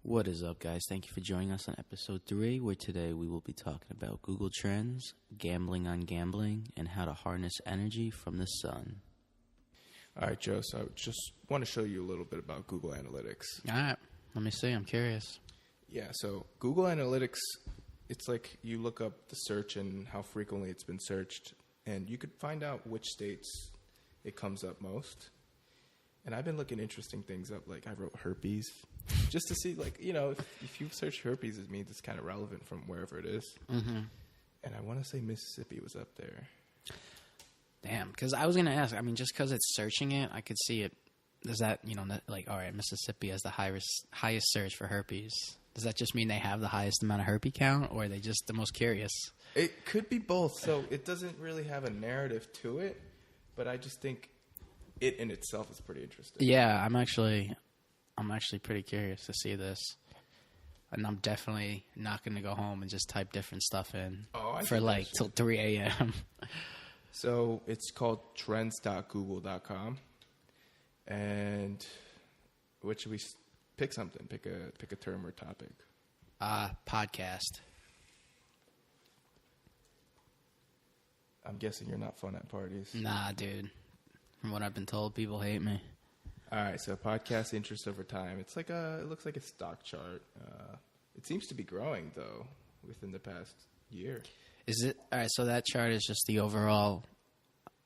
What is up, guys? Thank you for joining us on episode 3, where today we will be talking about Google Trends, gambling on gambling, and how to harness energy from the sun. All right, Joe, so I just want to show you a little bit about Google Analytics. All right. Let me see. I'm curious. Yeah, so Google Analytics, it's like you look up the search and how frequently it's been searched, and you could find out which states it comes up most. And I've been looking interesting things up, like I wrote herpes, just to see, like, you know, if you search herpes, it means it's kind of relevant from wherever it is. Mm-hmm. And I want to say Mississippi was up there. Damn, because I was going to ask, I mean, just because it's searching it, I could see it. Does that, you know, like, all right, Mississippi has the highest search for herpes. Does that just mean they have the highest amount of herpes count, or are they just the most curious? It could be both. So it doesn't really have a narrative to it, but I just think it in itself is pretty interesting. Yeah, I'm actually pretty curious to see this. And I'm definitely not going to go home and just type different stuff in for like till 3 a.m. So it's called trends.google.com. And what should we pick something? Pick a term or topic. Podcast. I'm guessing you're not fun at parties. Nah, dude. From what I've been told, people hate me. All right, so podcast interest over time. It's like it looks like a stock chart. It seems to be growing though within the past year. Is it all right? So that chart is just the overall,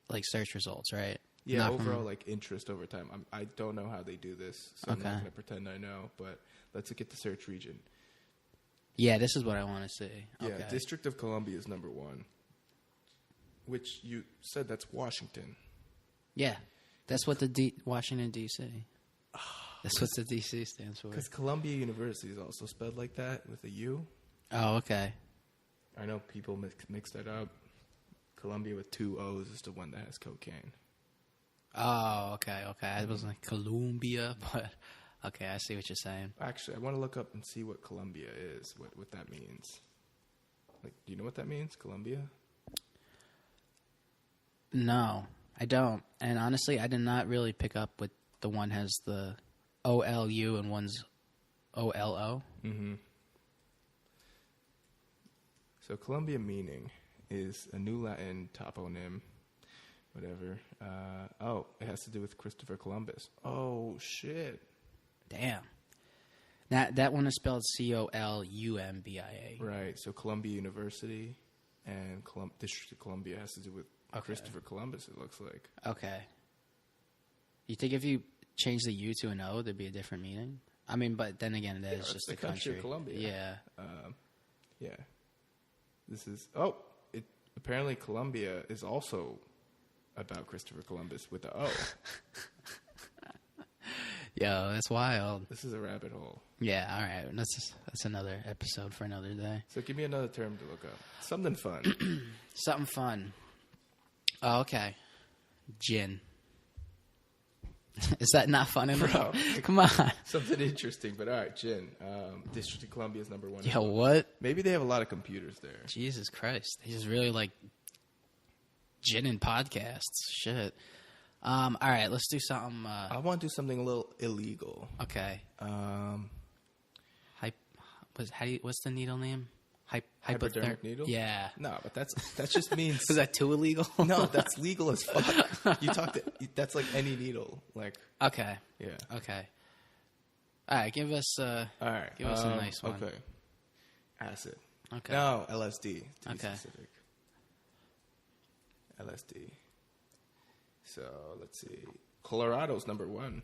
like, search results, right? Yeah, Not overall, from... like, interest over time. I don't know how they do this, so I'm not going to pretend I know. But let's look at the search region. Yeah, this is what I want to see. Yeah, Okay. District of Columbia is number 1, which you said that's Washington. Yeah, that's what the Washington, D.C. That's what the D.C. stands for. Because Columbia University is also spelled like that with a U. Oh, okay. I know people mix that up. Columbia with 2 O's is the one that has cocaine. Oh, okay. I was like Columbia, but okay, I see what you're saying. Actually, I want to look up and see what Columbia is, what that means. Like, do you know what that means, Columbia? No, I don't. And honestly, I did not really pick up with the one has the OLU and one's OLO. Mm-hmm. So Columbia meaning is a new Latin toponym, whatever. It has to do with Christopher Columbus. Oh, shit. Damn. That one is spelled Columbia. Right, so Columbia University and District of Columbia has to do with Christopher Columbus, it looks like. Okay. You think if you change the U to an O, there'd be a different meaning? I mean, but then again, that is just the a country. of Columbia. Yeah. Yeah. This is... apparently Columbia is also about Christopher Columbus with the O. Yo, that's wild. This is a rabbit hole. Yeah, all right. That's another episode for another day. So give me another term to look up. Something fun. Something fun. Oh, okay. Gin. Is that not fun enough? Bro, come on. Something interesting, but all right, gin. District of Columbia is number 1. Yo, what? Maybe they have a lot of computers there. Jesus Christ. They just really like gin and podcasts. Shit. All right, let's do something. I want to do something a little illegal. Okay. What's the needle name? Hypodermic needle? Yeah. No, but that just means... Is that too illegal? No, that's legal as fuck. That's like any needle. Like. Okay. Yeah. Okay. All right, give us a nice one. Okay. Acid. Okay. No, LSD, to be Okay. specific. LSD. So, let's see. Colorado's number 1.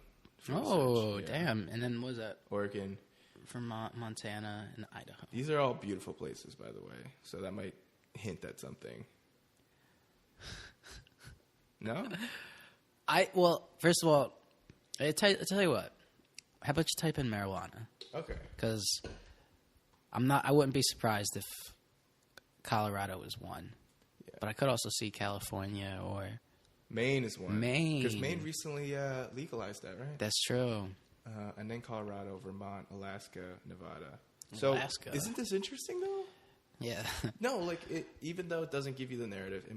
Oh, yeah. Damn. And then what was that? Oregon. Vermont, Montana, and Idaho. These are all beautiful places, by the way. So that might hint at something. No? First of all, I'll tell you what. How about you type in marijuana? Okay. Because I wouldn't be surprised if Colorado was one. Yeah. But I could also see California or... Maine is one. Maine. Because Maine recently legalized that, right? That's true. And then Colorado, Vermont, Alaska, Nevada. So, Alaska. Isn't this interesting, though? Yeah. No, like, even though it doesn't give you the narrative, it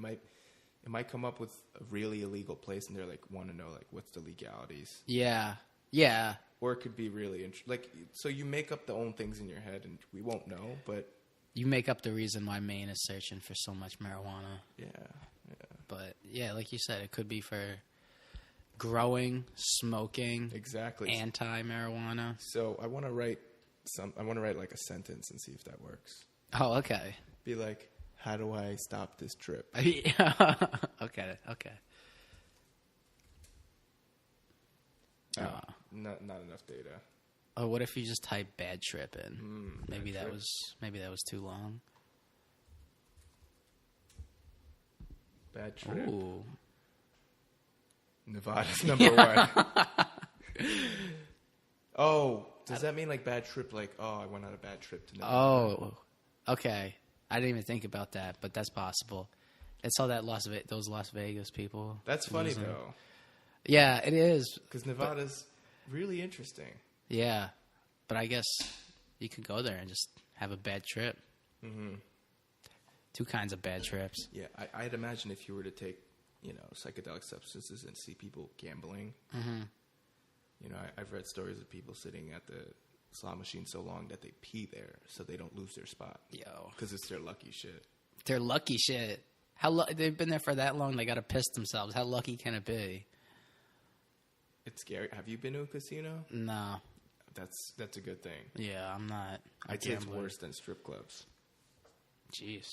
might come up with a really illegal place, and they're like, want to know, like, what's the legalities? Yeah. Yeah. Or it could be really like, so you make up the own things in your head, and we won't know, but You make up the reason why Maine is searching for so much marijuana. yeah. But yeah, like you said, it could be for growing, smoking, Exactly. anti-marijuana. So I want to write like a sentence and see if that works. Oh, okay. Be like, how do I stop this trip? Okay. Not enough data. Oh, what if you just type bad trip in? Maybe bad that was too long. Bad trip. Ooh. Nevada's number one. Oh, does that mean like bad trip? Like, oh, I went on a bad trip to Nevada. Oh, okay. I didn't even think about that, but that's possible. It's all that those Las Vegas people. That's funny losing. though, Yeah, it is. because Nevada's really interesting. Yeah, but I guess you could go there and just have a bad trip. Mm-hmm. Two kinds of bad trips. Yeah, I'd imagine if you were to take, psychedelic substances and see people gambling. Mm-hmm. I've read stories of people sitting at the slot machine so long that they pee there so they don't lose their spot. Yo, Because it's their lucky shit. they're lucky shit. They've been there for that long. They got to piss themselves. How lucky can it be? It's scary. Have you been to a casino? No. That's a good thing. Yeah, I'm not. I'd say it's worse than strip clubs. Jeez.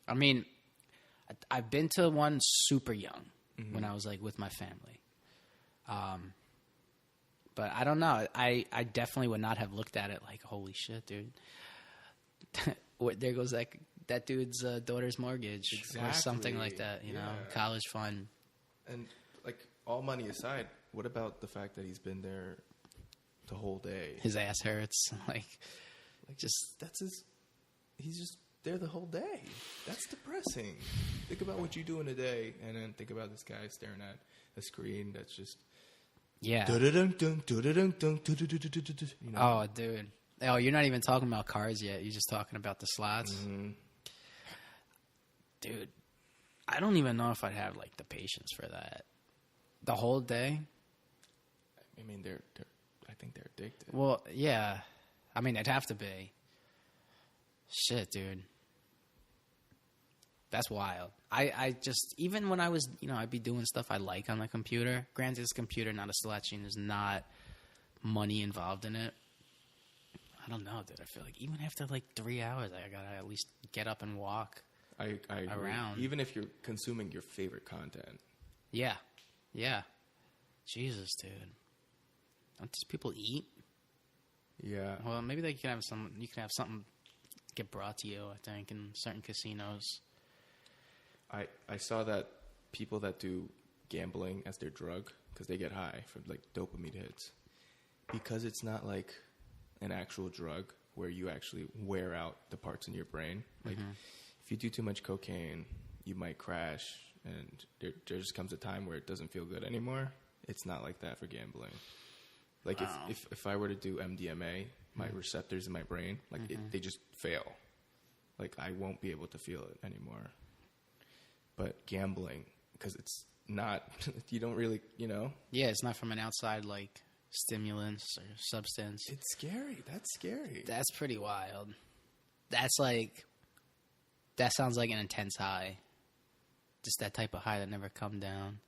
I mean, I've been to one super young when I was like with my family. But I don't know. I definitely would not have looked at it like, holy shit, dude. There goes that dude's daughter's mortgage or something like that, college fund. And like, all money aside, what about the fact that he's been there the whole day? His ass hurts. He's just there the whole day. That's depressing. Think about what you do in a day, and then think about this guy staring at a screen that's just yeah. Oh, dude. Oh, you're not even talking about cards yet. You're just talking about the slots. Mm-hmm. Dude, I don't even know if I'd have like the patience for that. The whole day. I mean, I think they're addicted. Well, yeah. I mean, it'd have to be. Shit, dude. That's wild. I just, even when I was, I'd be doing stuff I like on the computer. Granted, this computer, not a slot machine, there's not money involved in it. I don't know, dude. I feel like even after like 3 hours, I gotta at least get up and walk I agree. around. Even if you're consuming your favorite content. Yeah. Yeah. Jesus, dude. Don't these people eat? Yeah. Well, maybe they can have some. You can have something get brought to you. I think in certain casinos. I saw that people that do gambling as their drug, because they get high from like dopamine hits, because it's not like an actual drug where you actually wear out the parts in your brain. Like if you do too much cocaine, you might crash, and there just comes a time where it doesn't feel good anymore. It's not like that for gambling. Like wow. if I were to do MDMA, my receptors in my brain, like they just fail. Like I won't be able to feel it anymore. But gambling, because it's not, you don't really, Yeah, it's not from an outside like stimulants or substance. It's scary. That's scary. That's pretty wild. That sounds like an intense high. Just that type of high that never come down.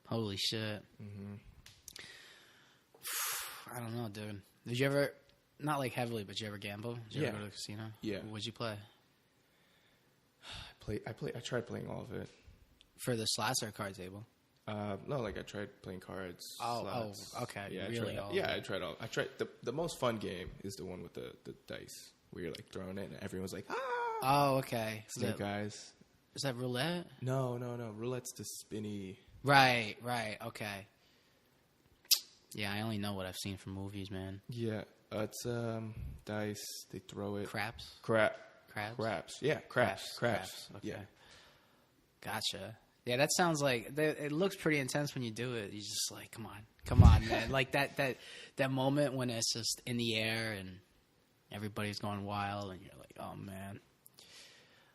Holy shit. Mm-hmm. I don't know, dude. Did you ever, not like heavily, but did you ever gamble? Did you ever go to the casino? Yeah. What'd you play? I tried playing all of it. For the slots or card table? No, like I tried playing cards. Slots. Okay. Yeah, really I tried all. I tried the most fun game is the one with the dice where you're like throwing it and everyone's like, ah. Oh, okay. Snake eyes. Is that roulette? No. Roulette's the spinny. Right. Okay. Yeah, I only know what I've seen from movies, man. Yeah, it's dice. They throw it. Craps? Crabs. Yeah, craps. Okay. Yeah. Gotcha. Yeah, that sounds like it looks pretty intense when you do it. You're just like, come on, man. Like that moment when it's just in the air and everybody's going wild, and you're like, oh man,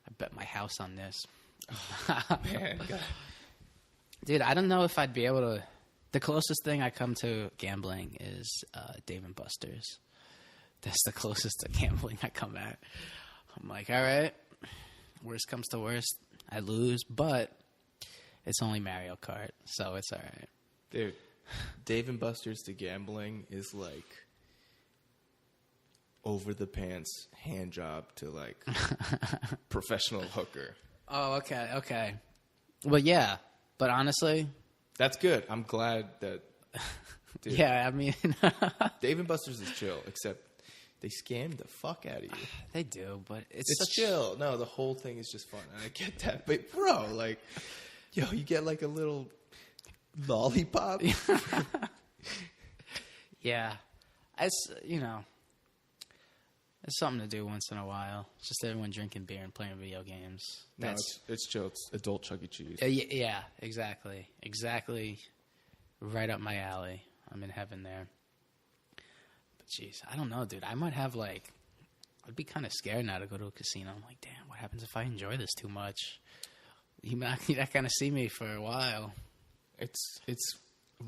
I bet my house on this. Man, God. Dude, I don't know if I'd be able to The closest thing I come to gambling is Dave and Buster's. That's the closest to gambling I come at. I'm like, all right, worst comes to worst, I lose, but it's only Mario Kart, so it's all right. Dude, Dave and Buster's to gambling is like over the pants hand job to like professional hooker. Oh, okay. Well, yeah, but honestly, that's good. I'm glad that. Dude, yeah, I mean, Dave and Buster's is chill, except they scam the fuck out of you. They do, but It's such chill. No, the whole thing is just fun, and I get that. But bro, like, yo, you get like a little lollipop. Yeah, it's it's something to do once in a while. It's just everyone drinking beer and playing video games. No, it's chill. It's adult Chuck E. Cheese. Yeah, exactly. Right up my alley. I'm in heaven there. But jeez, I don't know, dude. I might have like, I'd be kind of scared now to go to a casino. I'm like, damn, what happens if I enjoy this too much? You're not gonna see me for a while. It's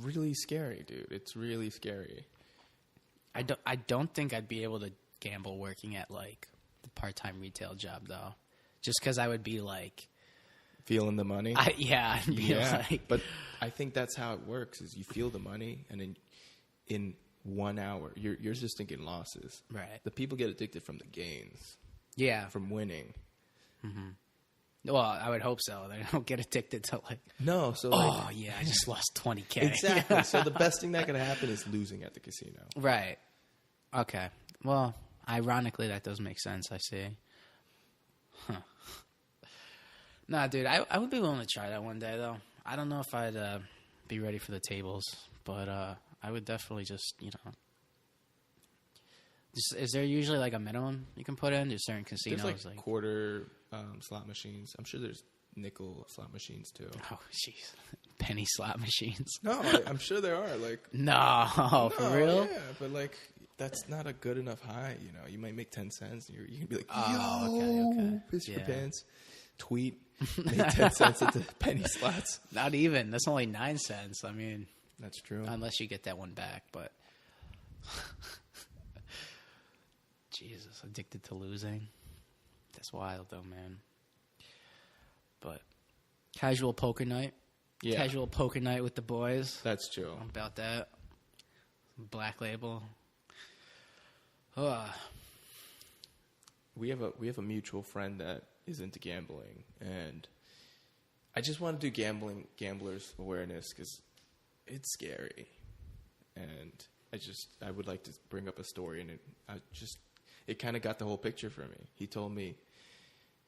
really scary, dude. It's really scary. I don't think I'd be able to gamble working at like the part-time retail job though, just because I would be like feeling the money. I'd be like, but I think that's how it works: is you feel the money, and in 1 hour, you're just thinking losses. Right. The people get addicted from the gains. Yeah. From winning. Mm-hmm. Well, I would hope so. They don't get addicted to like. No. So. Oh yeah, I just lost $20,000. Exactly. So the best thing that could happen is losing at the casino. Right. Okay. Well, ironically, that does make sense. I see. Huh. Nah, dude, I would be willing to try that one day, though. I don't know if I'd be ready for the tables, but I would definitely just. Is there usually like a minimum you can put in? There's certain casinos. There's like quarter slot machines. I'm sure there's nickel slot machines too. Oh, jeez. Penny slot machines. No, I'm sure there are. Like no, for real? Yeah, but like that's not a good enough high. You might make 10 cents. And you can be like, okay. Piss your pants. Tweet. Make 10 cents at the penny slots. Not even. That's only 9 cents. I mean, that's true. Unless you get that one back, but Jesus, addicted to losing. That's wild, though, man. But casual poker night. Yeah. Casual poker night with the boys. That's chill. I'm about that. Black Label. We have a mutual friend that is into gambling, and I just want to do gamblers awareness because it's scary, and I would like to bring up a story, and it kind of got the whole picture for me. He told me,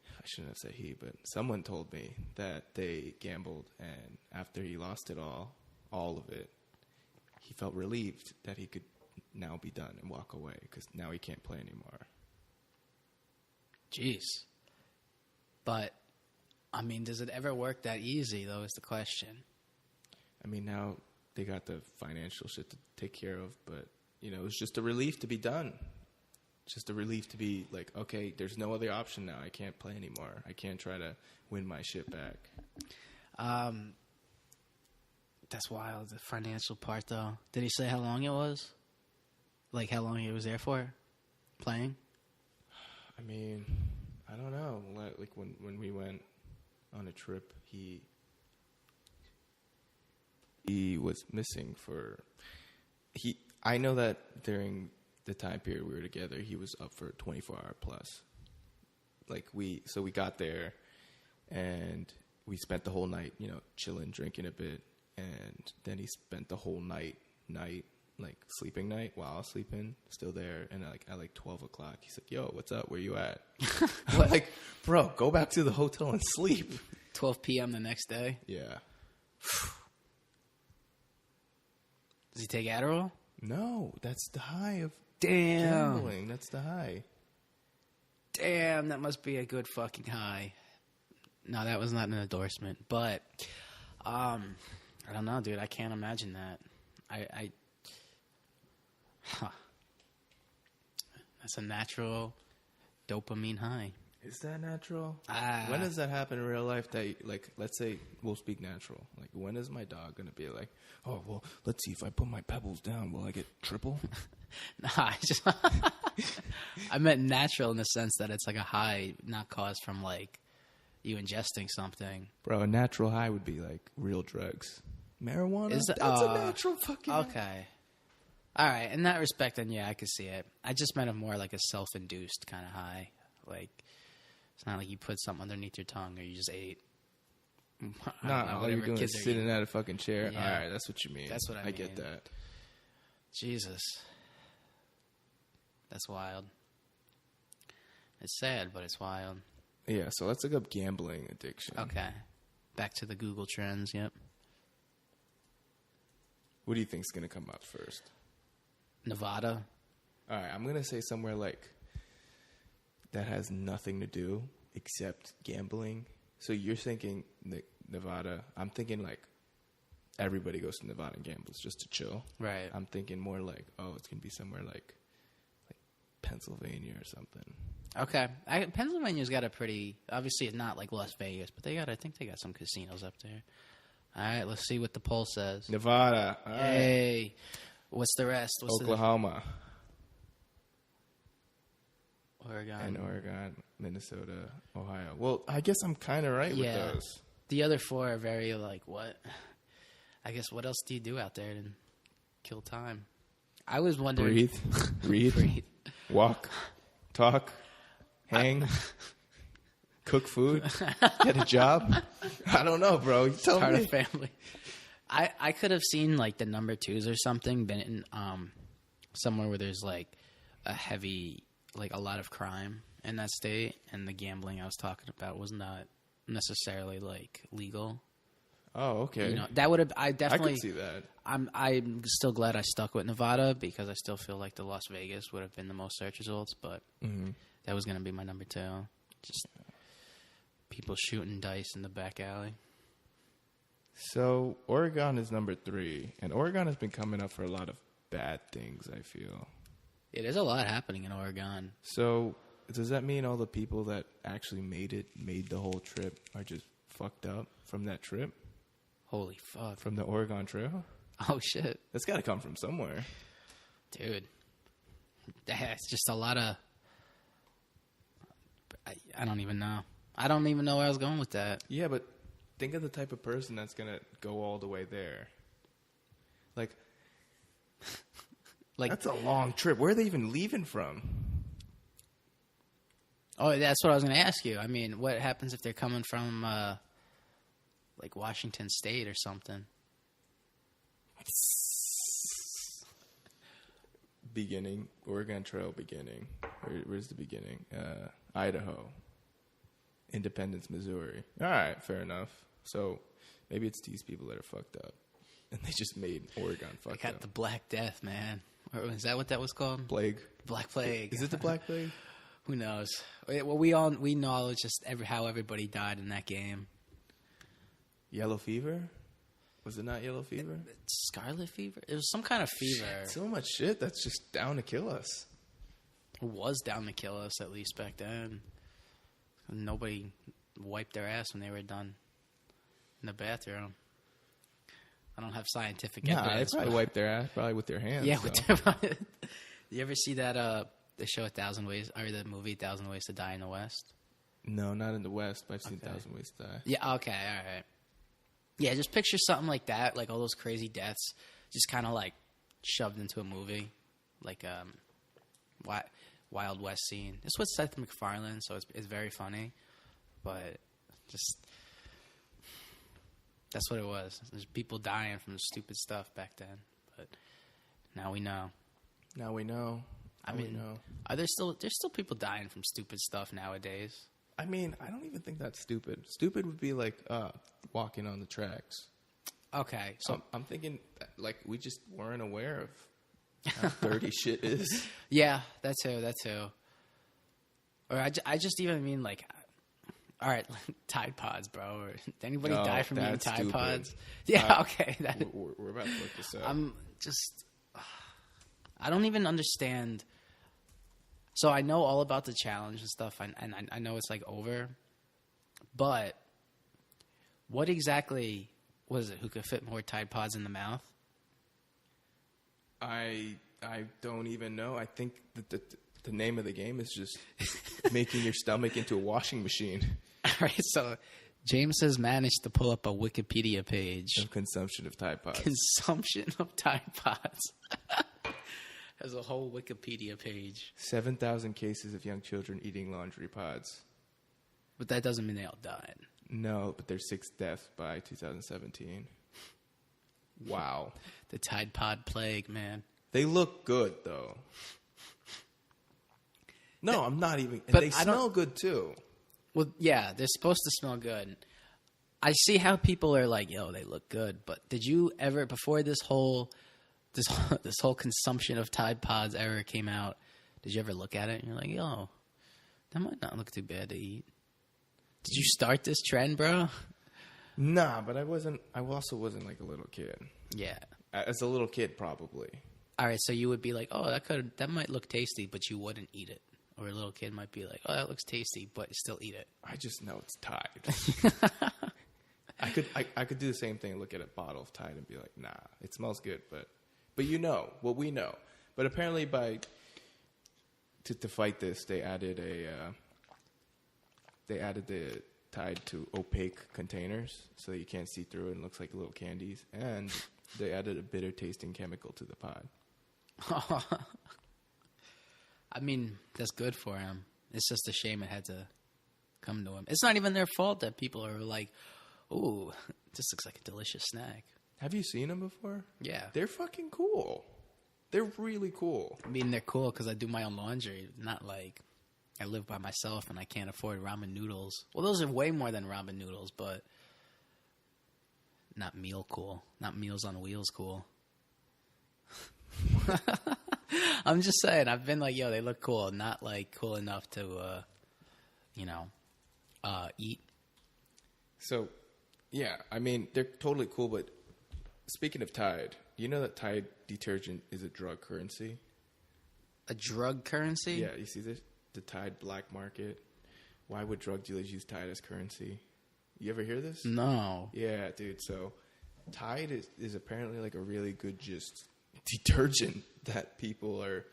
I shouldn't have said he, but someone told me that they gambled, and after he lost it all of it, he felt relieved that he could now be done and walk away because now he can't play anymore. Jeez. But, I mean, does it ever work that easy, though, is the question. I mean, now they got the financial shit to take care of, but, it's just a relief to be done. Just a relief to be like, okay, there's no other option now. I can't play anymore. I can't try to win my shit back. That's wild, the financial part, though. Did he say how long it was? Like, how long he was there for? Playing? I mean, I don't know. Like, when we went on a trip, he was missing for... I know that during the time period we were together, he was up for 24-hour plus. Like, we got there, and we spent the whole night, chilling, drinking a bit, and then he spent the whole night, like, sleeping night while I was sleeping, still there, and at 12 o'clock, he's like, yo, what's up? Where you at? I'm like, bro, go back to the hotel and sleep. 12 p.m. the next day? Yeah. Does he take Adderall? No, that's the high of gambling. That's the high. Damn, that must be a good fucking high. No, that was not an endorsement, but I don't know, dude. I can't imagine that. That's a natural dopamine high. Is that natural? Ah. When does that happen in real life? That, like, let's say we'll speak natural. Like, when is my dog gonna be like, oh well, let's see if I put my pebbles down, will I get triple? Nah, I meant natural in the sense that it's like a high not caused from like you ingesting something. Bro, a natural high would be like real drugs. Marijuana? That's a natural fucking okay. All right, in that respect, then yeah, I could see it. I just meant it more like a self-induced kind of high. Like, it's not like you put something underneath your tongue or you just ate. Nah, all you're doing is sitting at a fucking chair. Yeah. All right, that's what you mean. That's what I mean. I get that. Jesus. That's wild. It's sad, but it's wild. Yeah, so let's look up gambling addiction. Okay. Back to the Google Trends, yep. What do you think's going to come up first? Nevada. All right, I'm going to say somewhere like that has nothing to do except gambling. So you're thinking Nevada. I'm thinking like everybody goes to Nevada and gambles just to chill. Right. I'm thinking more like, oh, it's going to be somewhere like Pennsylvania or something. Okay. Pennsylvania's got a pretty, obviously it's not like Las Vegas, but I think they got some casinos up there. All right, let's see what the poll says. Nevada. All right. Hey. What's the rest? Oklahoma. Oregon. And Oregon, Minnesota, Ohio. Well, I guess I'm kind of right with those. The other four are very like, what? I guess what else do you do out there to kill time? I was wondering. Breathe. Walk. Talk. Hang. Cook food. Get a job. I don't know, bro. You tell Start me. a family. I could have seen like the number twos or something, been in somewhere where there's like a heavy, like a lot of crime in that state, and the gambling I was talking about was not necessarily like legal. Oh, okay. You know, that would have. I definitely. I could see that. I'm still glad I stuck with Nevada because I still feel like the Las Vegas would have been the most search results, but that was going to be my number two. Just people shooting dice in the back alley. So Oregon is number 3, and Oregon has been coming up for a lot of bad things, I feel. Yeah, there's a lot happening in Oregon. So does that mean all the people that actually made the whole trip, are just fucked up from that trip? Holy fuck. From the Oregon Trail? Oh, shit. That's got to come from somewhere. Dude. It's just a lot of... I don't even know. I don't even know where I was going with that. Yeah, but think of the type of person that's going to go all the way there. Like, that's a long trip. Where are they even leaving from? Oh, that's what I was going to ask you. I mean, what happens if they're coming from, like, Washington State or something? Beginning. Oregon Trail beginning. Where's the beginning? Idaho. Independence, Missouri. All right, fair enough. So maybe it's these people that are fucked up. And they just made Oregon fucked up. Got the Black Death, man. Or is that what that was called? Plague. Black Plague. Is it the Black Plague? Who knows? Well, we know just how everybody died in that game. Yellow fever? Was it not yellow fever? Scarlet fever? It was some kind of fever. Shit, so much shit that's just down to kill us. It was down to kill us, at least back then. Nobody wiped their ass when they were done in the bathroom. I don't have scientific evidence. They probably wiped their ass, probably with their hands. Yeah, so. with their... You ever see that the show 1,000 Ways, or the movie 1,000 Ways to Die in the West? No, not in the West, but I've seen 1,000 Ways to Die. Yeah, okay, all right. Yeah, just picture something like that, like all those crazy deaths, just kind of like shoved into a movie, like Wild West scene. It's with Seth MacFarlane, so it's very funny, but just that's what it was. There's people dying from stupid stuff back then, but now we know. Now we know. I mean, are there's still people dying from stupid stuff nowadays? I mean, I don't even think that's stupid. Stupid would be like walking on the tracks. Okay, so I'm thinking like we just weren't aware of how dirty shit is. Yeah, that too. Or I just even mean like, all right, like Tide Pods, bro. Or did anybody die from eating Tide stupid. Pods? Yeah, okay. We're about to look this up. I'm just, I don't even understand. So I know all about the challenge and stuff, and I know it's like over. But what exactly was it? Who could fit more Tide Pods in the mouth? I don't even know. I think that the name of the game is just making your stomach into a washing machine. All right, so James has managed to pull up a Wikipedia page. Of consumption of Tide Pods. Consumption of Tide Pods. Has a whole Wikipedia page. 7,000 cases of young children eating laundry pods. But that doesn't mean they all died. No, but there's 6 deaths by 2017. Wow. The Tide Pod plague, man. They look good, though. No, I'm not even. And but they smell good, too. Well, yeah, they're supposed to smell good. I see how people are like, yo, they look good. But did you ever, before this whole consumption of Tide Pods ever came out, did you ever look at it and you're like, yo, that might not look too bad to eat? Did you start this trend, bro? Nah, but I also wasn't like a little kid. Yeah. As a little kid, probably. All right, so you would be like, oh, that might look tasty, but you wouldn't eat it. Or a little kid might be like, oh, that looks tasty, but still eat it. I just know it's Tide. I could do the same thing, look at a bottle of Tide and be like, nah, it smells good, but you know what we know. But apparently, to fight this, they added the Tide to opaque containers so that you can't see through it and it looks like little candies, and they added a bitter tasting chemical to the pod. I mean, that's good for him. It's just a shame it had to come to him. It's not even their fault that people are like, ooh, this looks like a delicious snack. Have you seen them before? Yeah. They're fucking cool. They're really cool. I mean, they're cool because I do my own laundry. Not like I live by myself and I can't afford ramen noodles. Well, those are way more than ramen noodles, but not meal cool. Not Meals on Wheels cool. I'm just saying, I've been like, yo, they look cool. Not like cool enough to, eat. So, yeah, I mean, they're totally cool, but speaking of Tide, you know that Tide detergent is a drug currency? A drug currency? Yeah, you see the Tide black market? Why would drug dealers use Tide as currency? You ever hear this? No. Yeah, dude. So Tide is apparently like a really good just detergent that people are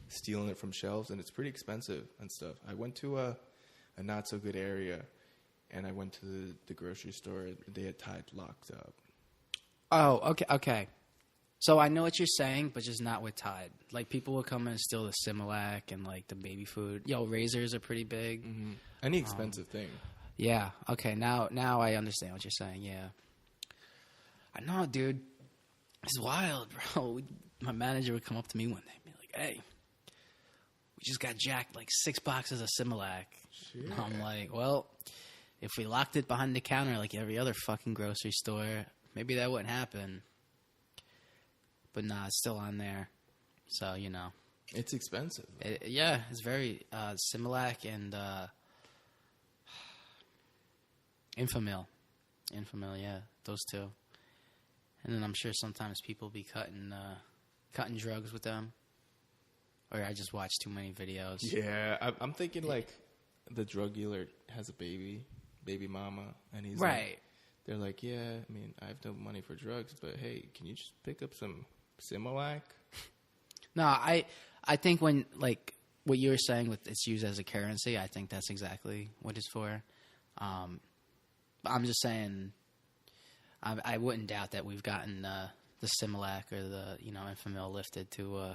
stealing it from shelves, and it's pretty expensive and stuff. I went to a not so good area, and I went to the grocery store. They had Tide locked up. Oh, okay. So I know what you're saying, but just not with Tide. Like, people will come in and steal the Similac and, like, the baby food. Yo, razors are pretty big. Mm-hmm. Any expensive thing. Yeah, okay. Now I understand what you're saying, yeah. I know, dude. It's wild, bro. My manager would come up to me one day and be like, hey, we just got jacked like 6 boxes of Similac. And I'm like, well, if we locked it behind the counter like every other fucking grocery store, maybe that wouldn't happen. But nah, it's still on there. So, you know. It's expensive. Yeah, it's very Similac and Infamil. Infamil, yeah, those two. And then I'm sure sometimes people be cutting drugs with them. Or I just watch too many videos. Yeah, I'm thinking like the drug dealer has a baby mama, and he's right. Like, they're like, yeah, I mean, I have no money for drugs, but hey, can you just pick up some Similac? No, I think when, like, what you were saying with it's used as a currency, I think that's exactly what it's for. I'm just saying, I wouldn't doubt that we've gotten the Similac or the, Infamil lifted to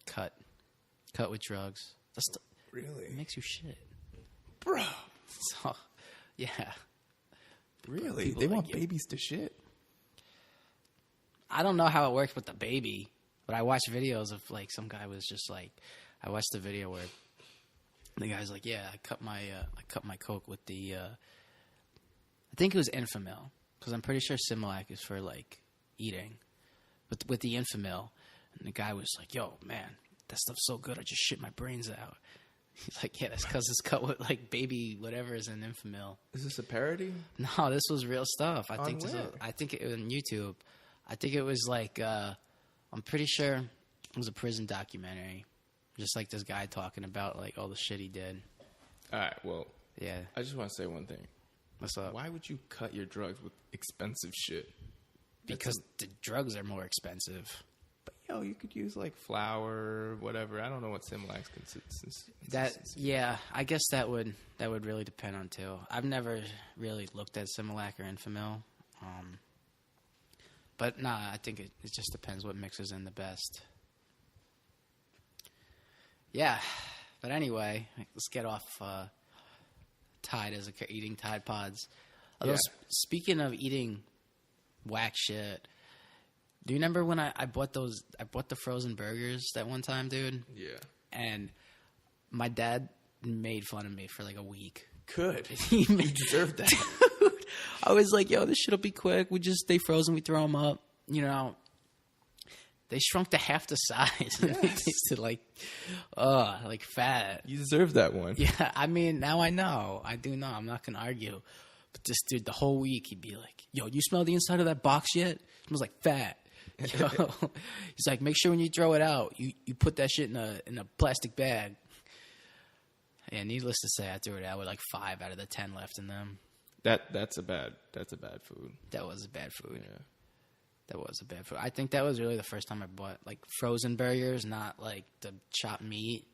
cut with drugs. Really? It makes you shit. Bro. So, yeah. Really? They want babies to shit? I don't know how it works with the baby, but I watched videos of, like, some guy was just like, I watched the video where the guy's like, yeah, I cut my Coke with the, I think it was Infamil, because I'm pretty sure Similac is for, like, eating, but with the Infamil, and the guy was like, yo, man, that stuff's so good, I just shit my brains out. He's like, yeah, that's because it's cut with, like, baby whatever is in Infamil. Is this a parody? No, this was real stuff. I think it was on YouTube. I think it was like, I'm pretty sure it was a prison documentary. Just like this guy talking about like all the shit he did. All right, well, Yeah. I just want to say one thing. What's up? Why would you cut your drugs with expensive shit? Because the drugs are more expensive. But you could use like flour, whatever. I don't know what Similac consistency. Yeah, I guess that would really depend on too. I've never really looked at Similac or Enfamil. But nah, I think it just depends what mixes in the best. Yeah, but anyway, let's get off Tide as eating Tide Pods. Although speaking of eating whack shit, do you remember when I bought the frozen burgers that one time, dude? Yeah. And my dad made fun of me for like a week. Good. You deserved that. Dude, I was like, yo, this shit'll be quick. We just stay frozen. We throw them up. You know, they shrunk to half the size. Yes. They tasted like fat. You deserve that one. Yeah, I mean, now I know. I do know. I'm not going to argue. But this dude, the whole week, he'd be like, yo, you smell the inside of that box yet? It smells like fat. Yo. He's like, make sure when you throw it out, you put that shit in a plastic bag. Yeah, needless to say, I threw it out with like 5 out of the 10 left in them. That's a bad food. That was a bad food. Yeah. That was a bad food. I think that was really the first time I bought like frozen burgers, not like the chopped meat.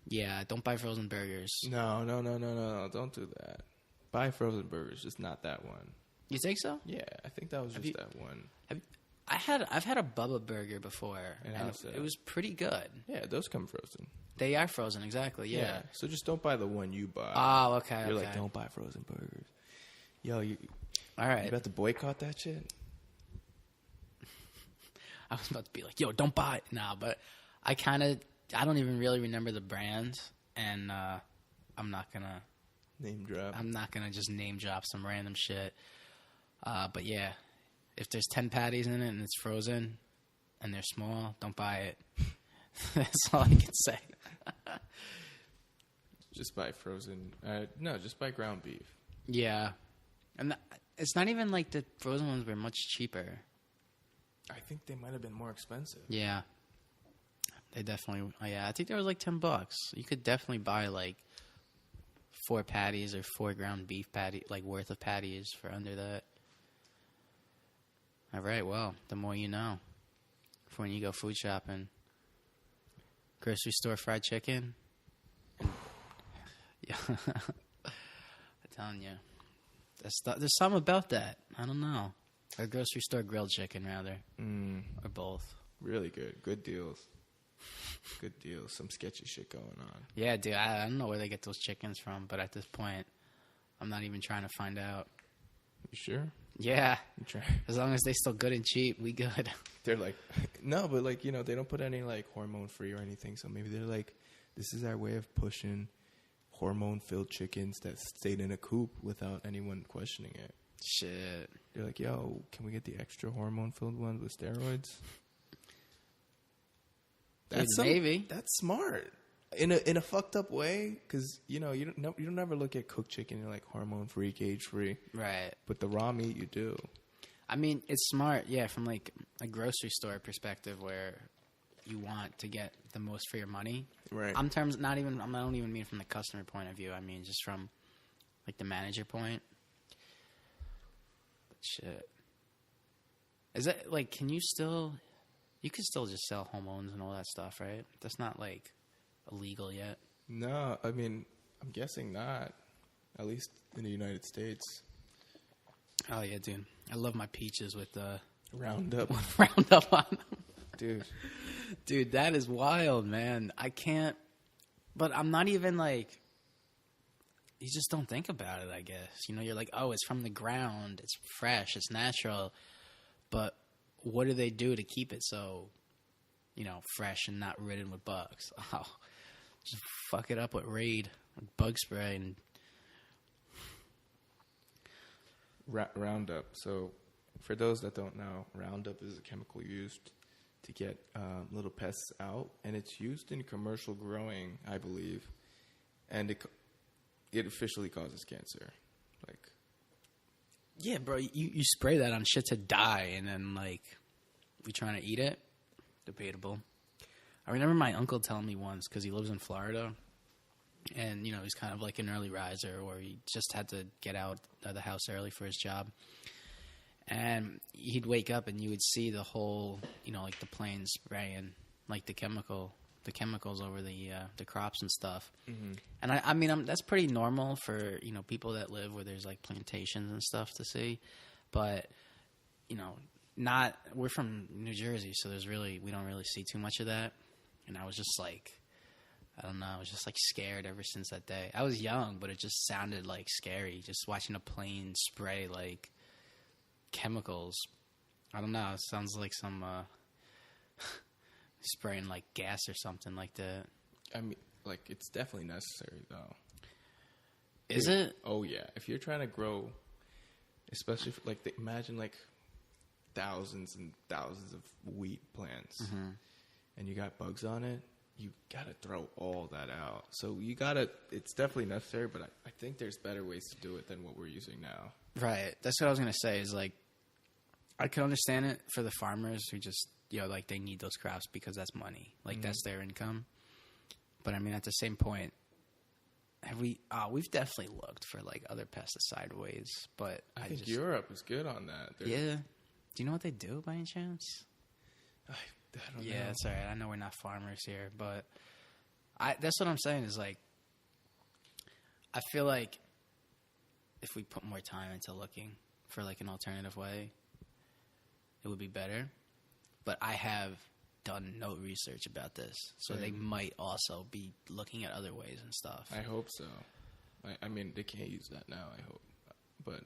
Yeah, don't buy frozen burgers. No, don't do that. Buy frozen burgers, just not that one. You think so? Yeah, I think that was just that one. I've had a Bubba burger before, and it was pretty good. Yeah, those come frozen. They are frozen, exactly. Yeah. So just don't buy the one you buy. Oh, okay. You're like, don't buy frozen burgers. Yo, all right. You about to boycott that shit? I was about to be like, yo, don't buy it. Nah, but I don't even really remember the brand, and I'm not gonna name drop. I'm not gonna just name drop some random shit. But yeah, if there's 10 patties in it and it's frozen and they're small, don't buy it. That's all I can say. Just buy frozen. No, just buy ground beef. Yeah, and it's not even like the frozen ones were much cheaper. I think they might have been more expensive. Yeah. They definitely... yeah, I think they were like $10. You could definitely buy like 4 patties or 4 ground beef patty like worth of patties for under that. All right, well, the more you know. For when you go food shopping. Grocery store fried chicken. Yeah. I'm telling you. There's something about that. I don't know. Or grocery store grilled chicken, rather. Or both. Really good. Good deals. Good deals. Some sketchy shit going on. Yeah, dude. I don't know where they get those chickens from, but at this point, I'm not even trying to find out. You sure? Yeah. As long as they still good and cheap, we good. They're like, no, but like, they don't put any like hormone free or anything. So maybe they're like, this is our way of pushing hormone filled chickens that stayed in a coop without anyone questioning it. Shit. They're like, yo, can we get the extra hormone-filled ones with steroids? Maybe. That's smart. In a fucked up way, because, you don't ever look at cooked chicken and you're like hormone-free, cage-free. Right. But the raw meat, you do. I mean, it's smart, yeah, from like a grocery store perspective where you want to get the most for your money. Right. I don't even mean from the customer point of view. I mean just from like the manager point. Shit. Is that like, you could still just sell hormones and all that stuff, right? That's not like illegal yet. No, I mean, I'm guessing not. At least in the United States. Oh yeah, dude. I love my peaches with the Roundup. Roundup on them. Dude, that is wild, man. I can't, but I'm not even like, you just don't think about it, I guess. You're like, oh, it's from the ground. It's fresh. It's natural. But what do they do to keep it so, fresh and not ridden with bugs? Oh, just fuck it up with Raid, with bug spray. And Roundup. So for those that don't know, Roundup is a chemical used to get little pests out. And it's used in commercial growing, I believe. And it officially causes cancer. Like, yeah, bro, you spray that on shit to die, and then like, we trying to eat it? Debatable. I remember my uncle telling me once, because he lives in Florida, and, you know, he's kind of like an early riser, or he just had to get out of the house early for his job. And he'd wake up and you would see the whole, you know, like the planes spraying, like the chemicals over the crops and stuff. Mm-hmm. And I mean, that's pretty normal for, you know, people that live where there's like plantations and stuff to see. But, you know, we're from New Jersey, so we don't really see too much of that. And I was just like, I don't know, I was just like scared ever since that day. I was young, but it just sounded like scary, just watching a plane spray like chemicals. I don't know, it sounds like some spraying like gas or something like that. I mean, like, it's definitely necessary though. Is it? Oh yeah, if you're trying to grow, especially imagine like thousands and thousands of wheat plants, mm-hmm. and you got bugs on it, you gotta throw all that out. So it's definitely necessary, but I think there's better ways to do it than what we're using now. Right. That's what I was going to say, is like, I can understand it for the farmers who just, you know, like, they need those crops because that's money. Like, mm-hmm. that's their income. But I mean, at the same point, we've definitely looked for like other pesticide ways, but I think Europe is good on that. Yeah. Do you know what they do by any chance? I don't know. Yeah, that's all right. I know we're not farmers here, but that's what I'm saying is, like, I feel like if we put more time into looking for, like, an alternative way, it would be better. But I have done no research about this, so they might also be looking at other ways and stuff. I hope so. I mean, they can't use that now, I hope. But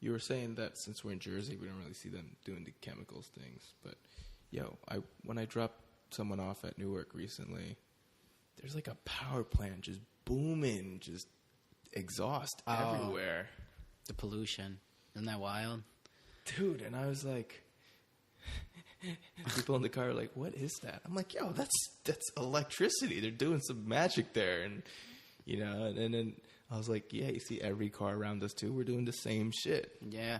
you were saying that since we're in Jersey, we don't really see them doing the chemicals things, but... Yo, when I dropped someone off at Newark recently, there's like a power plant just booming, just exhaust everywhere. The pollution. Isn't that wild? Dude, and I was like, people in the car are like, what is that? I'm like, yo, that's electricity. They're doing some magic there. And, you know, and then I was like, yeah, you see every car around us too. We're doing the same shit. Yeah.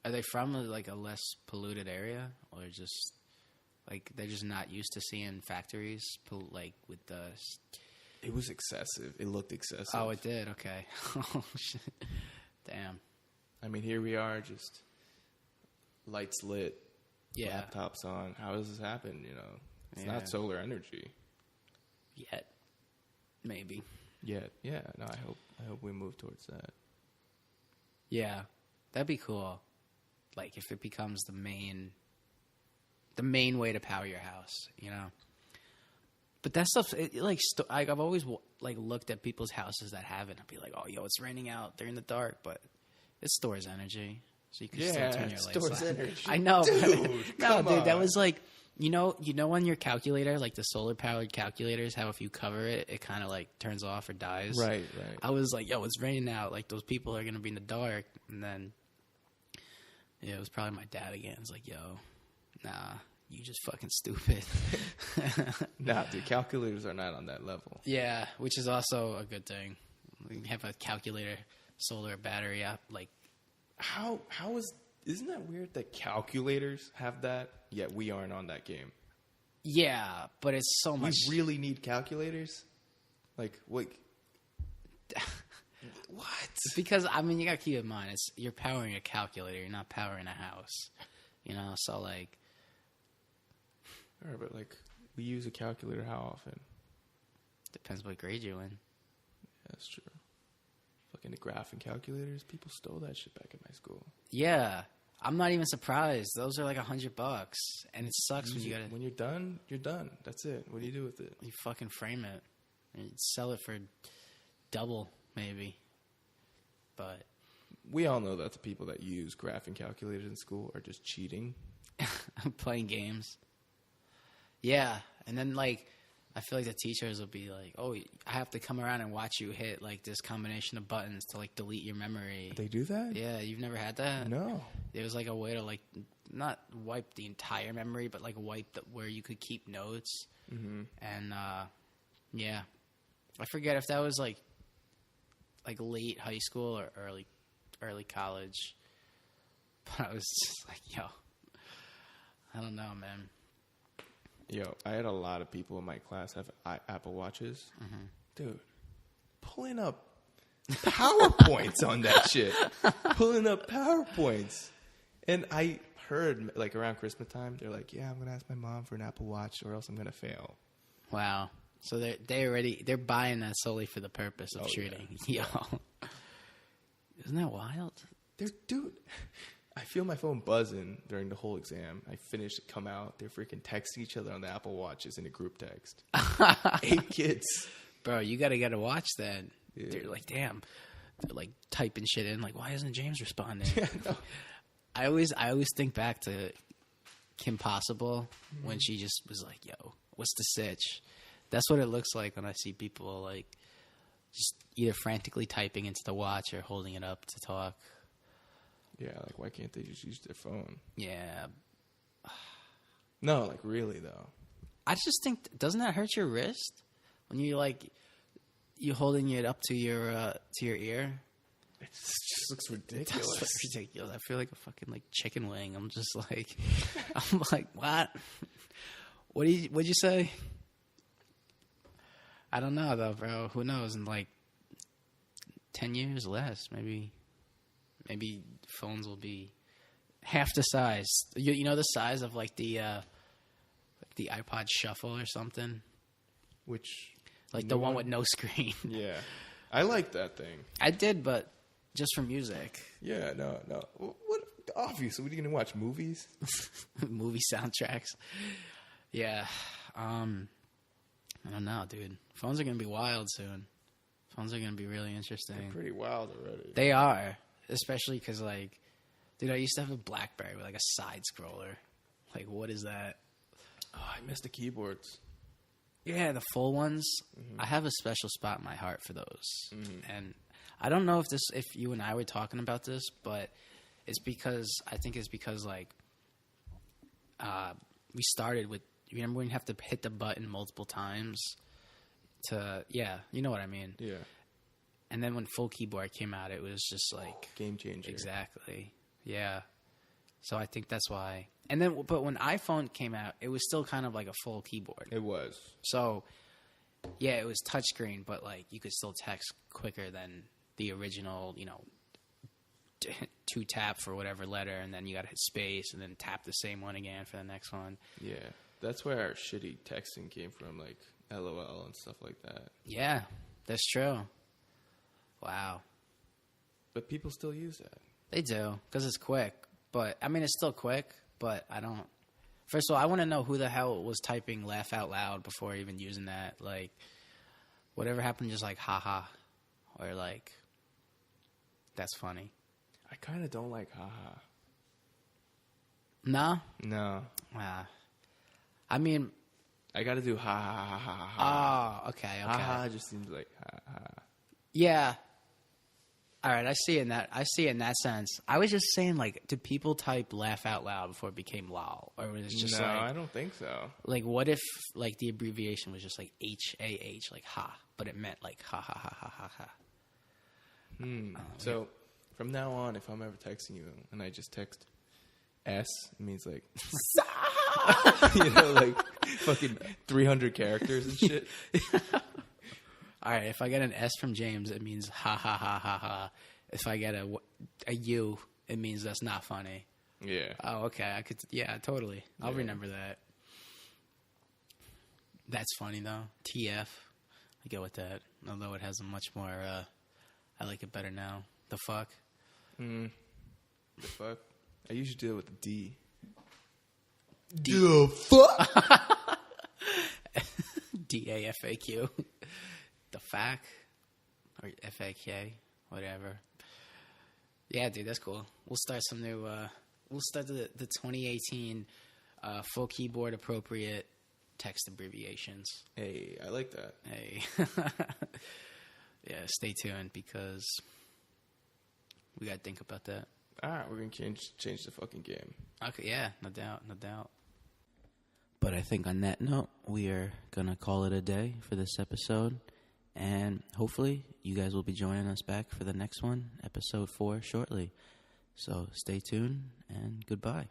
Are they from like a less polluted area, or just like they're just not used to seeing factories like with the? It was excessive. It looked excessive. Oh, it did. Okay. Oh shit. Damn. I mean, here we are, just lights lit, yeah, laptops on. How does this happen? You know, it's not solar energy yet. Maybe. Yet, yeah. No, I hope we move towards that. Yeah, that'd be cool. Like, if it becomes the main way to power your house, you know. But that stuff, I've always like looked at people's houses that have it and be like, oh, yo, it's raining out. They're in the dark, but it stores energy, so you can still turn your lights on. Stores energy. I know, dude. No, dude, that was like, you know, on your calculator, like the solar powered calculators, how if you cover it, it kind of like turns off or dies. Right. I was like, yo, it's raining out. Like, those people are gonna be in the dark, and then. Yeah, it was probably my dad again. It's like, yo, nah, you just fucking stupid. Nah, dude, calculators are not on that level. Yeah, which is also a good thing. We have a calculator, solar battery app. Like, isn't that weird that calculators have that, yet we aren't on that game? Yeah, but it's so much. We really need calculators? Like, wait. What? Because, I mean, you gotta keep in mind, you're powering a calculator, you're not powering a house. You know, so like... All right, but like, we use a calculator how often? Depends what grade you're in. Yeah, that's true. Fucking the graphing calculators, people stole that shit back in my school. Yeah, I'm not even surprised. Those are like $100, and it sucks when you gotta... When you're done, you're done. That's it. What do you do with it? You fucking frame it. And you sell it for double, maybe. But we all know that the people that use graphing calculators in school are just cheating. Playing games. Yeah. And then, like, I feel like the teachers will be like, oh, I have to come around and watch you hit, like, this combination of buttons to, like, delete your memory. They do that? Yeah. You've never had that? No. It was, like, a way to, like, not wipe the entire memory, but, like, wipe where you could keep notes. Mm-hmm. And, yeah. I forget if that was, like late high school or early college. But I was just like, yo, I don't know, man. Yo, I had a lot of people in my class have Apple Watches. Mm-hmm. Dude, pulling up PowerPoints on that shit. Pulling up PowerPoints. And I heard, like, around Christmas time, they're like, yeah, I'm going to ask my mom for an Apple Watch or else I'm going to fail. Wow. So they're buying that solely for the purpose of cheating. Yeah. Yo. Isn't that wild? Dude, I feel my phone buzzing during the whole exam. I finish, come out, they're freaking texting each other on the Apple Watches in a group text. 8 kids. Bro, you got to get a watch then. Yeah. They're like, damn. They're like typing shit in. Like, why isn't James responding? Yeah, no. I always think back to Kim Possible when she just was like, yo, what's the sitch? That's what it looks like when I see people like just either frantically typing into the watch or holding it up to talk. Yeah, like why can't they just use their phone? Yeah. No, like really though. I just think, doesn't that hurt your wrist when you holding it up to your ear? It just looks ridiculous. It looks ridiculous. I feel like a fucking like chicken wing. I'm just like, I'm like, what? What'd you say? I don't know though, bro. Who knows? In like 10 years less, maybe phones will be half the size. You know the size of like the iPod Shuffle or something? Which like the one with no screen. Yeah. I like that thing. I did, but just for music. Yeah, no. What? Obviously, what are you going to watch? Movies? Movie soundtracks. Yeah. I don't know, dude. Phones are going to be wild soon. Phones are going to be really interesting. They're pretty wild already. They are. Especially because, like, dude, I used to have a BlackBerry with, like, a side scroller. Like, what is that? Oh, I miss the keyboards. Yeah, the full ones. Mm-hmm. I have a special spot in my heart for those. Mm-hmm. And I don't know if you and I were talking about this, but I think it's because like we started with, you remember when you have to hit the button multiple times you know what I mean? Yeah. And then when full keyboard came out, it was just like game changer. Exactly. Yeah. So I think that's why. And then, but when iPhone came out, it was still kind of like a full keyboard. It was. So, yeah, it was touchscreen, but like you could still text quicker than the original, 2 tap for whatever letter, and then you got to hit space, and then tap the same one again for the next one. Yeah, that's where our shitty texting came from, like LOL and stuff like that. Yeah, that's true. Wow. But people still use that. They do, because it's quick. But, I mean, it's still quick, but I don't... First of all, I want to know who the hell was typing laugh out loud before even using that. Like, whatever happened, just like, haha. Or like, that's funny. I kind of don't like haha. No? No. I mean... I got to do ha ha ha ha ha. Oh, okay. Ha ha just seems like ha ha. Yeah. All right, I see in that sense. I was just saying, like, did people type laugh out loud before it became lol? Or was it just no, like... I don't think so. Like, what if, like, the abbreviation was just, like, H-A-H, like, ha, but it meant, like, ha, ha, ha, ha, ha, ha. So, from now on, if I'm ever texting you and I just text S, it means, like, like, fucking 300 characters and shit. All right, if I get an S from James, it means ha, ha, ha, ha, ha. If I get a U, it means that's not funny. Yeah. Oh, okay. Totally. I'll remember that. That's funny, though. TF. I go with that. Although it has a much more, I like it better now. The fuck. The fuck? I usually do it with a D. The fuck? D-A-F-A-Q. The fact. Or F-A-K. Whatever. Yeah, dude, that's cool. We'll start some new, we'll start the 2018 full keyboard appropriate text abbreviations. Hey, I like that. Hey. Yeah, stay tuned because we got to think about that. All right, we're going to change the fucking game. Okay, yeah, no doubt. But I think on that note, we are going to call it a day for this episode. And hopefully you guys will be joining us back for the next one, episode 4, shortly. So stay tuned and goodbye.